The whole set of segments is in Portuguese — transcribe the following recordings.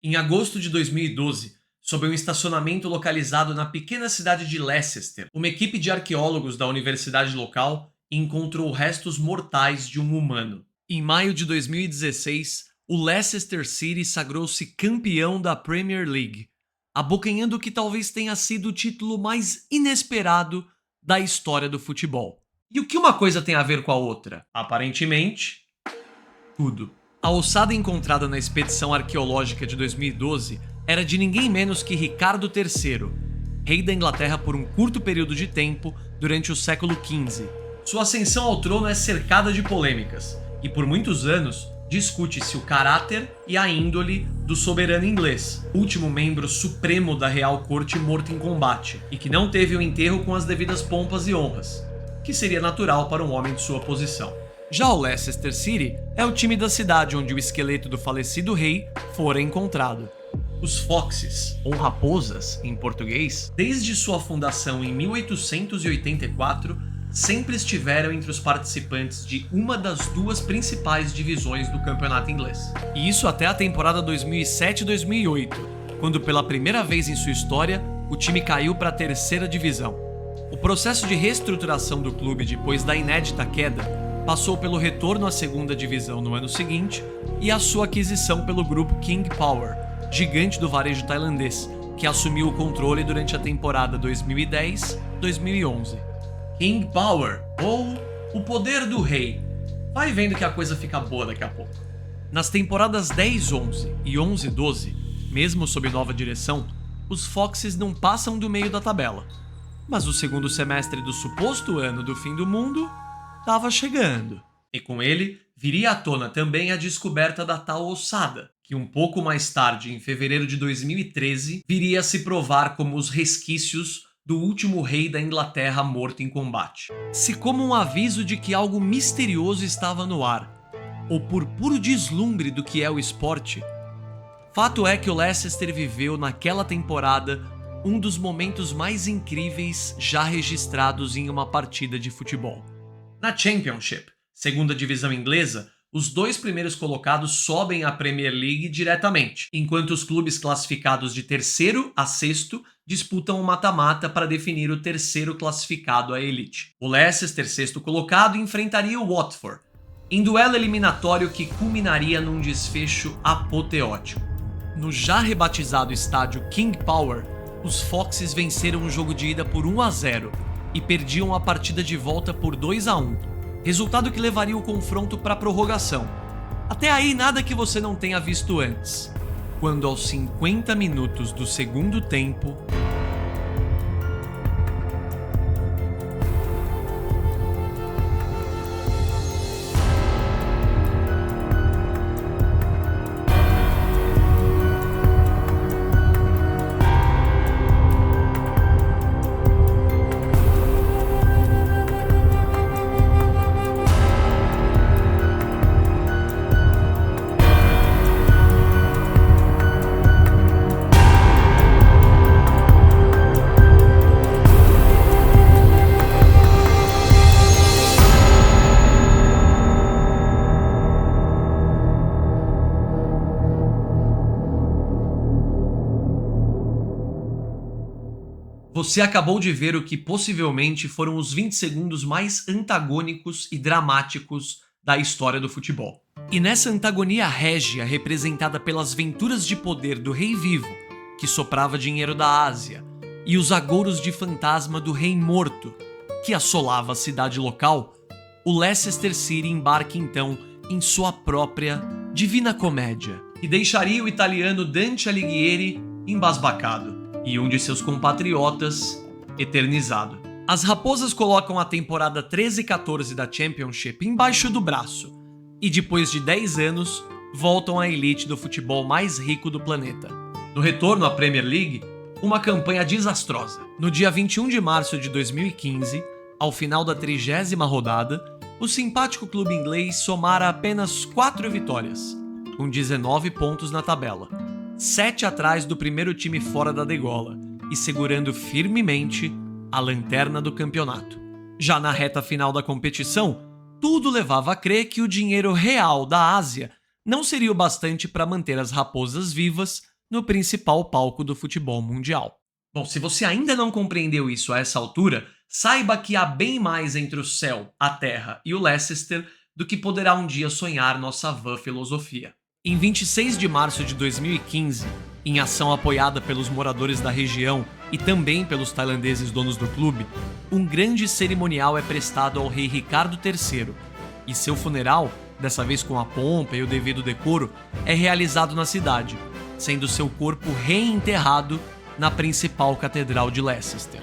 Em agosto de 2012, sob um estacionamento localizado na pequena cidade de Leicester, uma equipe de arqueólogos da universidade local encontrou restos mortais de um humano. Em maio de 2016, o Leicester City sagrou-se campeão da Premier League, abocanhando o que talvez tenha sido o título mais inesperado da história do futebol. E o que uma coisa tem a ver com a outra? Aparentemente, tudo. A ossada encontrada na expedição arqueológica de 2012 era de ninguém menos que Ricardo III, rei da Inglaterra por um curto período de tempo durante o século XV. Sua ascensão ao trono é cercada de polêmicas, e por muitos anos discute-se o caráter e a índole do soberano inglês, último membro supremo da Real Corte morto em combate, e que não teve o enterro com as devidas pompas e honras, que seria natural para um homem de sua posição. Já o Leicester City é o time da cidade onde o esqueleto do falecido rei fora encontrado. Os Foxes, ou Raposas em português, desde sua fundação em 1884, sempre estiveram entre os participantes de uma das duas principais divisões do campeonato inglês. E isso até a temporada 2007-2008, quando pela primeira vez em sua história o time caiu para a terceira divisão. O processo de reestruturação do clube depois da inédita queda passou pelo retorno à segunda divisão no ano seguinte e a sua aquisição pelo grupo King Power, gigante do varejo tailandês, que assumiu o controle durante a temporada 2010-2011. King Power, ou o poder do rei. Vai vendo que a coisa fica boa daqui a pouco. Nas temporadas 10-11 e 11-12, mesmo sob nova direção, os Foxes não passam do meio da tabela. Mas o segundo semestre do suposto ano do fim do mundo estava chegando. E com ele, viria à tona também a descoberta da tal ossada, que um pouco mais tarde, em fevereiro de 2013, viria a se provar como os resquícios do último rei da Inglaterra morto em combate. Se como um aviso de que algo misterioso estava no ar, ou por puro deslumbre do que é o esporte, fato é que o Leicester viveu naquela temporada um dos momentos mais incríveis já registrados em uma partida de futebol. Na Championship, segunda divisão inglesa, os dois primeiros colocados sobem à Premier League diretamente, enquanto os clubes classificados de terceiro a sexto disputam o mata-mata para definir o terceiro classificado à elite. O Leicester, sexto colocado, enfrentaria o Watford, em duelo eliminatório que culminaria num desfecho apoteótico. No já rebatizado estádio King Power, os Foxes venceram o jogo de ida por 1-0 e perdiam a partida de volta por 2-1, resultado que levaria o confronto para a prorrogação. Até aí nada que você não tenha visto antes, quando aos 50 minutos do segundo tempo, você acabou de ver o que possivelmente foram os 20 segundos mais antagônicos e dramáticos da história do futebol. E nessa antagonia régia representada pelas venturas de poder do rei vivo, que soprava dinheiro da Ásia, e os agouros de fantasma do rei morto, que assolava a cidade local, o Leicester City embarca então em sua própria Divina Comédia, e deixaria o italiano Dante Alighieri embasbacado, e um de seus compatriotas eternizado. As Raposas colocam a temporada 13-14 da Championship embaixo do braço e depois de 10 anos voltam à elite do futebol mais rico do planeta. No retorno à Premier League, uma campanha desastrosa. No dia 21 de março de 2015, ao final da 30ª rodada, o simpático clube inglês somara apenas 4 vitórias, com 19 pontos na tabela, 7 atrás do primeiro time fora da degola e segurando firmemente a lanterna do campeonato. Já na reta final da competição, tudo levava a crer que o dinheiro real da Ásia não seria o bastante para manter as Raposas vivas no principal palco do futebol mundial. Bom, se você ainda não compreendeu isso a essa altura, saiba que há bem mais entre o céu, a terra e o Leicester do que poderá um dia sonhar nossa vã filosofia. Em 26 de março de 2015, em ação apoiada pelos moradores da região e também pelos tailandeses donos do clube, um grande cerimonial é prestado ao rei Ricardo III, e seu funeral, dessa vez com a pompa e o devido decoro, é realizado na cidade, sendo seu corpo reenterrado na principal catedral de Leicester.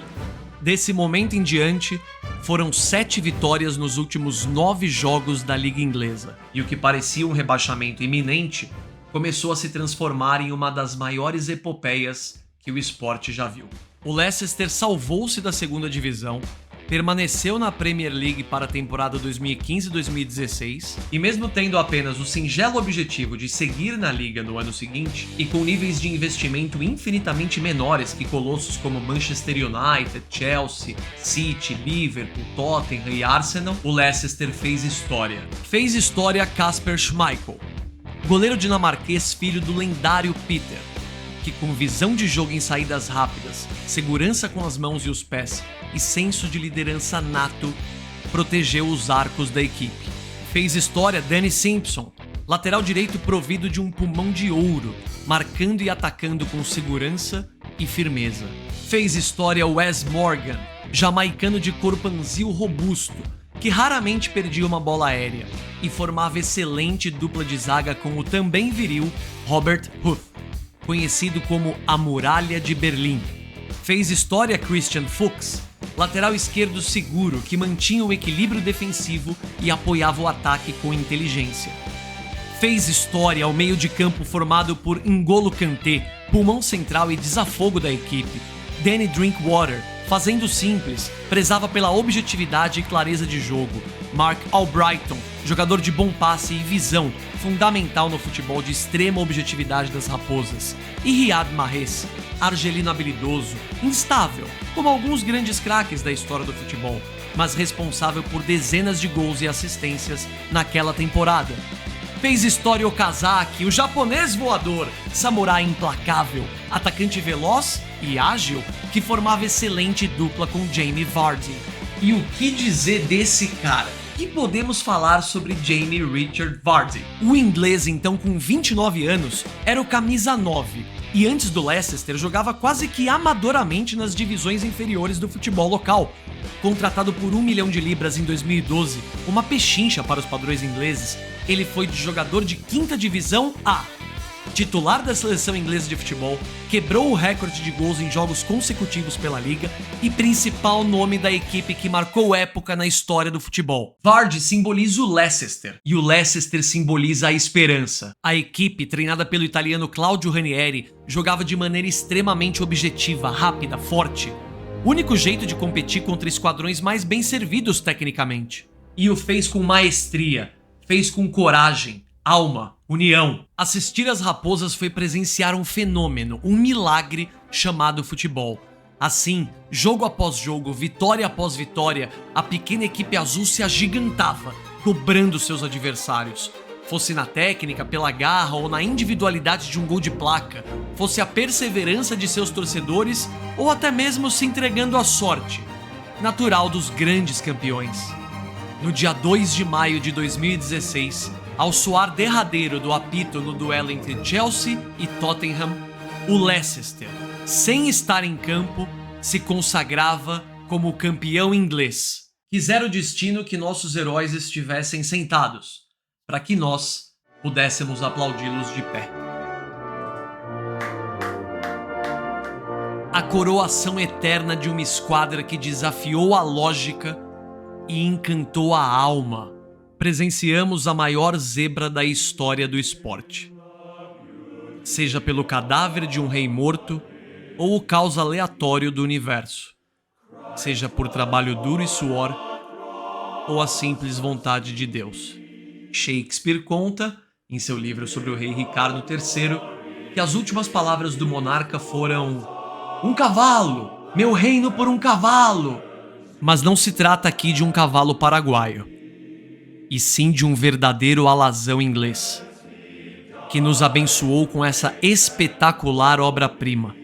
Desse momento em diante, foram 7 vitórias nos últimos 9 jogos da Liga Inglesa, e o que parecia um rebaixamento iminente começou a se transformar em uma das maiores epopeias que o esporte já viu. O Leicester salvou-se da segunda divisão, permaneceu na Premier League para a temporada 2015-2016 e mesmo tendo apenas o singelo objetivo de seguir na liga no ano seguinte e com níveis de investimento infinitamente menores que colossos como Manchester United, Chelsea, City, Liverpool, Tottenham e Arsenal, o Leicester fez história. Fez história Kasper Schmeichel, goleiro dinamarquês filho do lendário Peter, que com visão de jogo em saídas rápidas, segurança com as mãos e os pés e senso de liderança nato, protegeu os arcos da equipe. Fez história Danny Simpson, lateral direito provido de um pulmão de ouro, marcando e atacando com segurança e firmeza. Fez história Wes Morgan, jamaicano de corpanzil robusto, que raramente perdia uma bola aérea e formava excelente dupla de zaga com o também viril Robert Huth, conhecido como a Muralha de Berlim. Fez história Christian Fuchs, lateral esquerdo seguro que mantinha o equilíbrio defensivo e apoiava o ataque com inteligência. Fez história ao meio de campo formado por N'Golo Kanté, pulmão central e desafogo da equipe, Danny Drinkwater, fazendo simples, prezava pela objetividade e clareza de jogo, Mark Albrighton, jogador de bom passe e visão, fundamental no futebol de extrema objetividade das raposas, e Riyad Mahrez, argelino habilidoso, instável, como alguns grandes craques da história do futebol, mas responsável por dezenas de gols e assistências naquela temporada. Fez história Okazaki, o japonês voador, samurai implacável, atacante veloz e ágil, que formava excelente dupla com Jamie Vardy. E o que dizer desse cara? Que podemos falar sobre Jamie Richard Vardy? O inglês, então com 29 anos, era o camisa 9, e antes do Leicester jogava quase que amadoramente nas divisões inferiores do futebol local. Contratado por 1 milhão de libras em 2012, uma pechincha para os padrões ingleses, ele foi de jogador de 5ª divisão a titular da seleção inglesa de futebol, quebrou o recorde de gols em jogos consecutivos pela liga e principal nome da equipe que marcou época na história do futebol. Vardy simboliza o Leicester e o Leicester simboliza a esperança. A equipe, treinada pelo italiano Claudio Ranieri, jogava de maneira extremamente objetiva, rápida, forte. O único jeito de competir contra esquadrões mais bem servidos tecnicamente. E o fez com maestria, fez com coragem, alma, união. Assistir às raposas foi presenciar um fenômeno, um milagre chamado futebol. Assim, jogo após jogo, vitória após vitória, a pequena equipe azul se agigantava, dobrando seus adversários. Fosse na técnica, pela garra ou na individualidade de um gol de placa, fosse a perseverança de seus torcedores ou até mesmo se entregando à sorte, natural dos grandes campeões. No dia 2 de maio de 2016, ao soar derradeiro do apito no duelo entre Chelsea e Tottenham, o Leicester, sem estar em campo, se consagrava como campeão inglês. Quisera o destino que nossos heróis estivessem sentados, para que nós pudéssemos aplaudi-los de pé. A coroação eterna de uma esquadra que desafiou a lógica e encantou a alma. Presenciamos a maior zebra da história do esporte. Seja pelo cadáver de um rei morto ou o caos aleatório do universo. Seja por trabalho duro e suor ou a simples vontade de Deus. Shakespeare conta, em seu livro sobre o rei Ricardo III, que as últimas palavras do monarca foram: "Um cavalo! Meu reino por um cavalo!" Mas não se trata aqui de um cavalo paraguaio, e sim de um verdadeiro alazão inglês. que nos abençoou com essa espetacular obra-prima,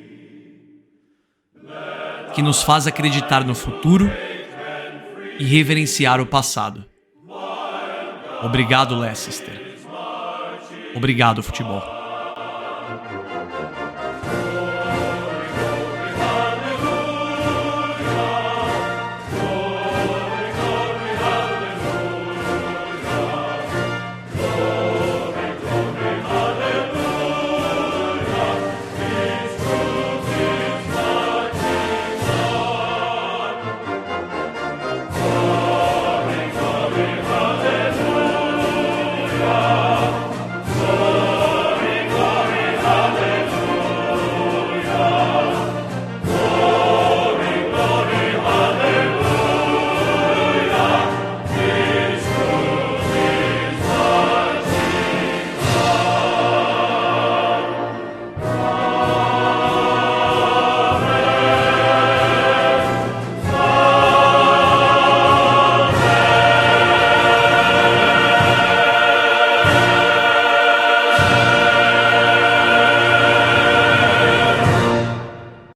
que nos faz acreditar no futuro e reverenciar o passado. Obrigado, Leicester. Obrigado, futebol.